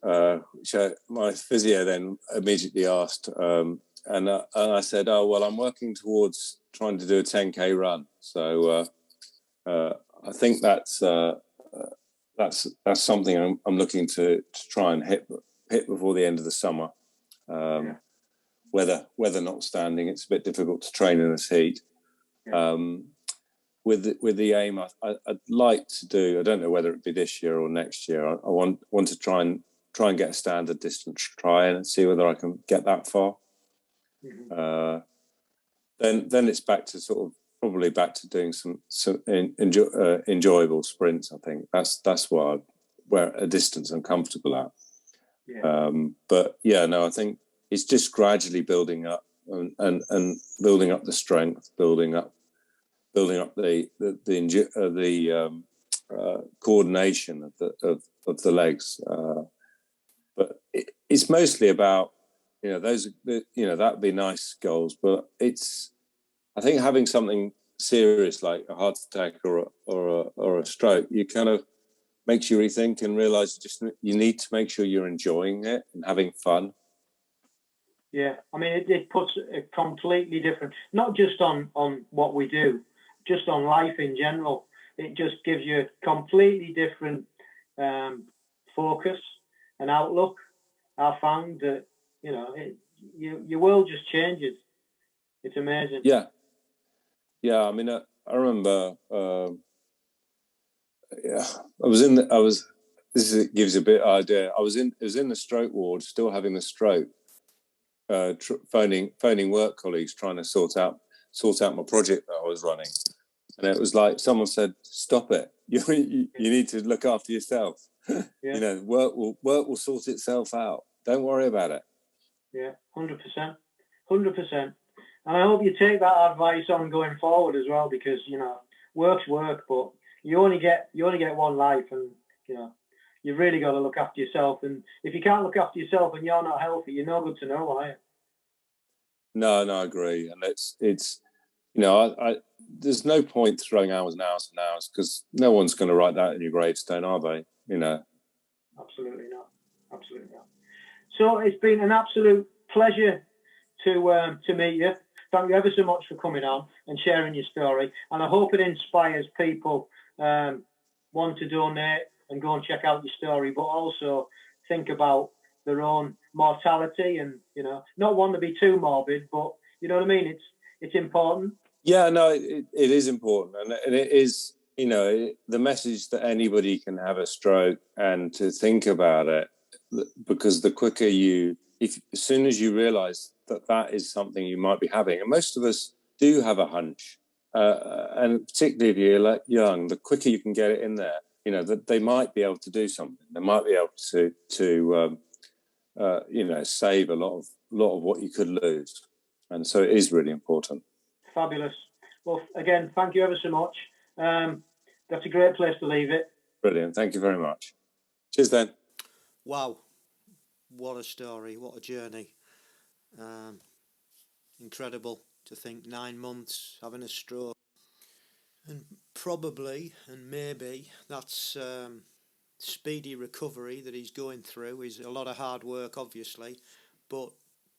which my physio then immediately asked, and I said, "Oh well, I'm working towards trying to do a 10K run." So I think that's something I'm looking to try and hit before the end of the summer. Weather notwithstanding, it's a bit difficult to train in this heat. With the aim, I'd like to do. I don't know whether it be this year or next year. I want to try and get a standard distance try and see whether I can get that far. Mm-hmm. Then it's back to probably back to doing some enjoyable sprints. I think that's where a distance I'm comfortable at. But I think it's just gradually building up and building up the strength, building up the coordination of the legs. But it's mostly about that'd be nice goals. But I think having something serious like a heart attack or a stroke, you kind of makes you rethink and realize you need to make sure you're enjoying it and having fun. Yeah, I mean, it puts a completely different, not just on what we do, just on life in general. It just gives you a completely different focus and outlook. I found that, your world just changes. It's amazing. Yeah. I mean, I remember. This gives you a bit of idea. I was in the stroke ward, still having the stroke. Phoning work colleagues, trying to sort out my project that I was running, and it was like someone said, "Stop it! You need to look after yourself. Yeah. Work will sort itself out. Don't worry about it." Yeah, 100%. And I hope you take that advice on going forward as well, because work's work, but you only get one life, and you've really got to look after yourself. And if you can't look after yourself and you're not healthy, you're no good to know, are you? No, I agree. And it's there's no point throwing hours and hours and hours, because no one's going to write that in your gravestone, are they? Absolutely not. So it's been an absolute pleasure to meet you. Thank you ever so much for coming on and sharing your story. And I hope it inspires people want to donate and go and check out your story, but also think about their own mortality and, not want to be too morbid, but you know what I mean? It's important. Yeah, no, it is important. And it is, the message that anybody can have a stroke, and to think about it, because the quicker as soon as you realize that is something you might be having, and most of us do have a hunch, and particularly if you're young, the quicker you can get it in there, that they might be able to do something. They might be able to save a lot of what you could lose. And so it is really important. Fabulous. Well, again, thank you ever so much. That's a great place to leave it. Brilliant. Thank you very much. Cheers then. Wow. What a story. What a journey. Incredible to think 9 months having a stroke. And probably, and maybe, that's speedy recovery that he's going through. Is a lot of hard work, obviously, but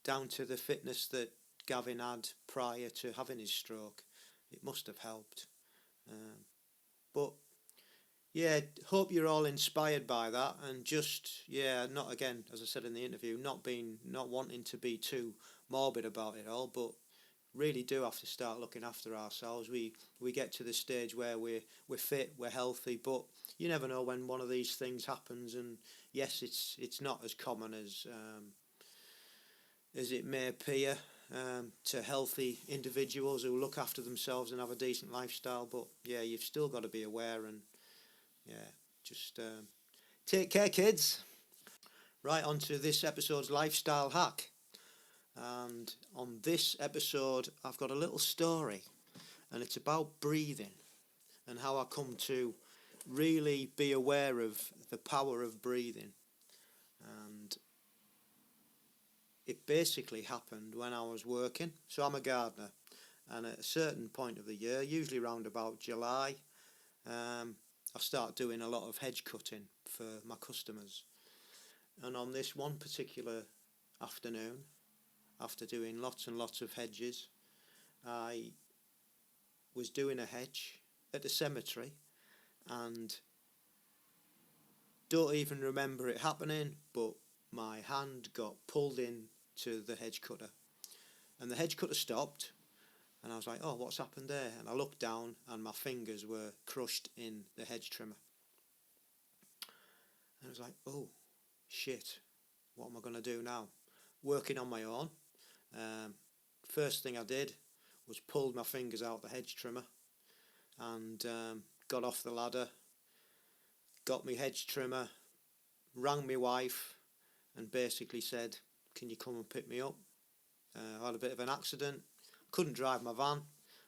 down to the fitness that Gavin had prior to having his stroke, it must have helped. But yeah, hope you're all inspired by that, and just not, again, as I said in the interview, not wanting to be too morbid about it all, but really do have to start looking after ourselves. We get to the stage where we're fit, we're healthy, but you never know when one of these things happens. And yes, it's not as common as it may appear to healthy individuals who look after themselves and have a decent lifestyle. But yeah, you've still got to be aware, and just take care, kids. Right, on to this episode's lifestyle hack. And on this episode, I've got a little story, and it's about breathing and how I come to really be aware of the power of breathing. And it basically happened when I was working. So I'm a gardener, and at a certain point of the year, usually around about July, I start doing a lot of hedge cutting for my customers. And on this one particular afternoon, after doing lots and lots of hedges, I was doing a hedge at the cemetery, and don't even remember it happening, but my hand got pulled in to the hedge cutter, and the hedge cutter stopped, and I was like, oh, what's happened there? And I looked down, and my fingers were crushed in the hedge trimmer. And I was like, oh shit, what am I going to do now? Working on my own. First thing I did was pulled my fingers out the hedge trimmer, and got off the ladder, got my hedge trimmer, rang my wife, and basically said, can you come and pick me up? I had a bit of an accident, couldn't drive my van,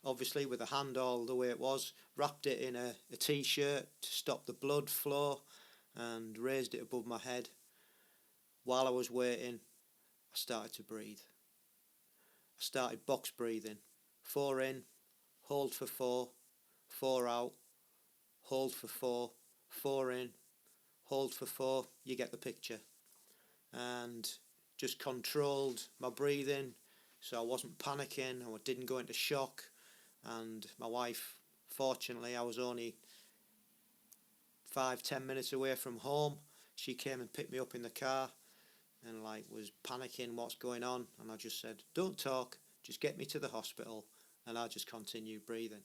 obviously, with a hand all the way it was, wrapped it in a t-shirt to stop the blood flow, and raised it above my head. While I was waiting, I started to breathe. I started box breathing. 4 in, hold for 4, 4 out, hold for 4, 4 in, hold for 4, you get the picture. And just controlled my breathing, so I wasn't panicking, I didn't go into shock. And my wife, fortunately, I was only 5-10 minutes away from home. She came and picked me up in the car, and like was panicking what's going on, and I just said, don't talk, just get me to the hospital, and I just continued breathing.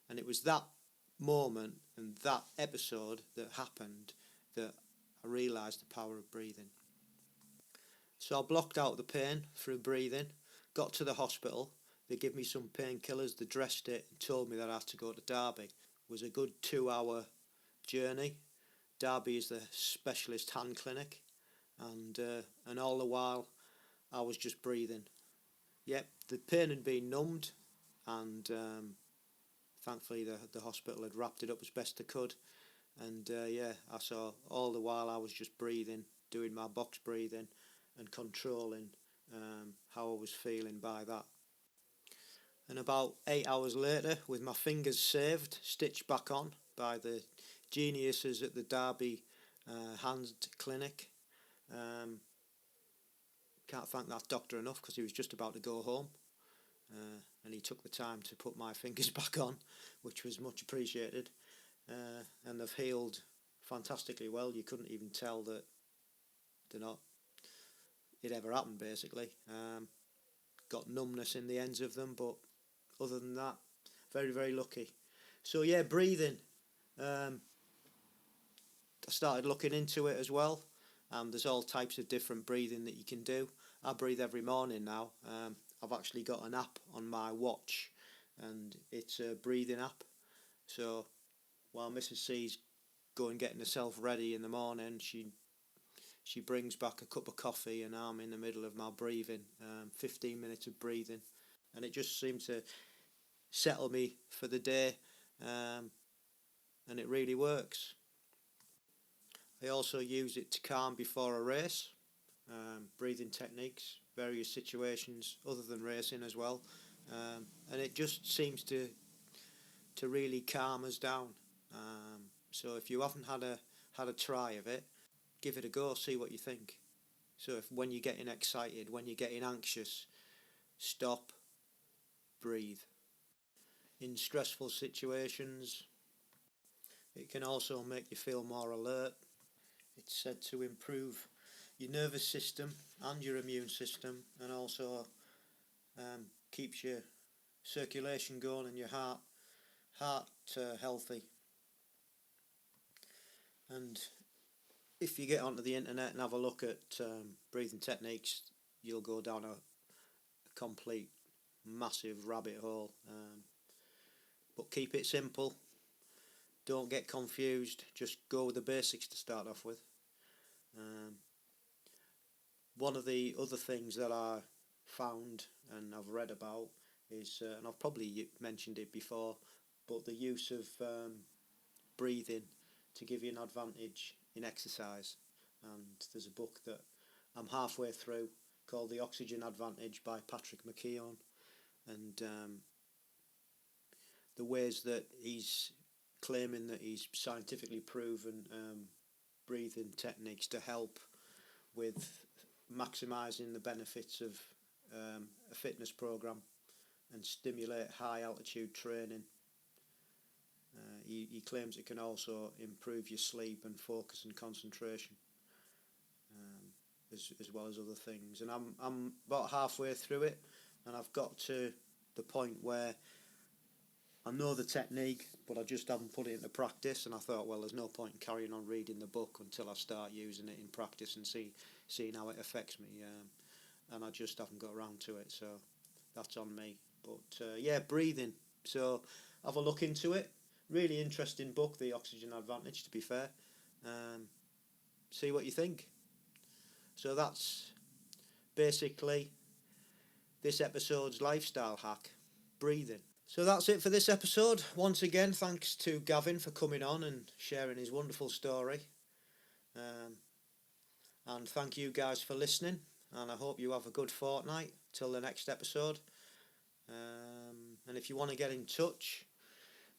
And it was that moment and that episode that happened that I realised the power of breathing. So I blocked out the pain through breathing, got to the hospital, they gave me some painkillers, they dressed it and told me that I had to go to Derby. It was a good 2-hour journey. Derby is the specialist hand clinic, and all the while I was just breathing. Yep, the pain had been numbed, and thankfully the hospital had wrapped it up as best they could. And I saw all the while I was just breathing, doing my box breathing and controlling how I was feeling by that. And about 8 hours later, with my fingers saved, stitched back on by the geniuses at the Derby hand clinic, can't thank that doctor enough, because he was just about to go home, and he took the time to put my fingers back on, which was much appreciated. And they've healed fantastically well. You couldn't even tell that it ever happened, basically. Got numbness in the ends of them, but other than that, very, very lucky. So yeah, breathing. I started looking into it as well, and there's all types of different breathing that you can do. I breathe every morning now. I've actually got an app on my watch, and it's a breathing app. So while Mrs. C's going getting herself ready in the morning, she brings back a cup of coffee, and I'm in the middle of my breathing, 15 minutes of breathing, and it just seemed to settle me for the day, and it really works. I also use it to calm before a race, breathing techniques, various situations other than racing as well, and it just seems to really calm us down. So if you haven't had a try of it, give it a go, see what you think. So if when you're getting excited, when you're getting anxious, stop, breathe. In stressful situations, it can also make you feel more alert. It's said to improve your nervous system and your immune system, and also keeps your circulation going and your heart healthy. And if you get onto the internet and have a look at breathing techniques, you'll go down a complete massive rabbit hole. But keep it simple. Don't get confused. Just go with the basics to start off with. One of the other things that I found and I've read about is, and I've probably mentioned it before, but the use of breathing to give you an advantage in exercise. And there's a book that I'm halfway through called The Oxygen Advantage by Patrick McKeown, and the ways that he's claiming that he's scientifically proven breathing techniques to help with maximising the benefits of a fitness program and stimulate high altitude training. He claims it can also improve your sleep and focus and concentration, as well as other things. And I'm about halfway through it, and I've got to the point where I know the technique, but I just haven't put it into practice. And I thought, well, there's no point in carrying on reading the book until I start using it in practice and seeing how it affects me. And I just haven't got around to it, so that's on me. But breathing. So have a look into it. Really interesting book, The Oxygen Advantage, to be fair. See what you think. So that's basically this episode's lifestyle hack, breathing. So that's it for this episode. Once again, thanks to Gavin for coming on and sharing his wonderful story. And thank you guys for listening. And I hope you have a good fortnight till the next episode. And if you want to get in touch,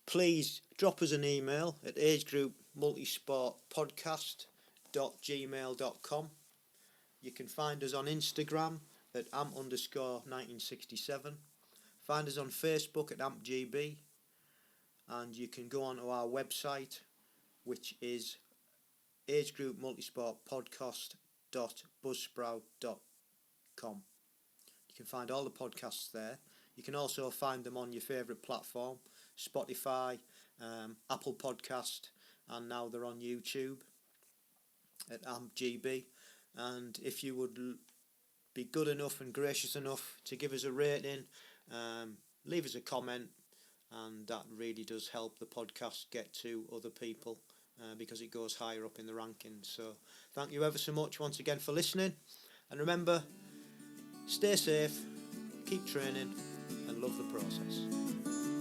please drop us an email at agegroupmultisportpodcast.gmail.com. You can find us on Instagram at amp_1967. Find us on Facebook at ampgb. And you can go onto our website, which is agegroupmultisportpodcast.com. podcast.buzzsprout.com. You can find all the podcasts there. You can also find them on your favourite platform, Spotify, Apple Podcast, and now they're on YouTube at AmpGB. And if you would be good enough and gracious enough to give us a rating, leave us a comment, and that really does help the podcast get to other people because it goes higher up in the rankings. So thank you ever so much once again for listening, and remember, stay safe, keep training, and love the process.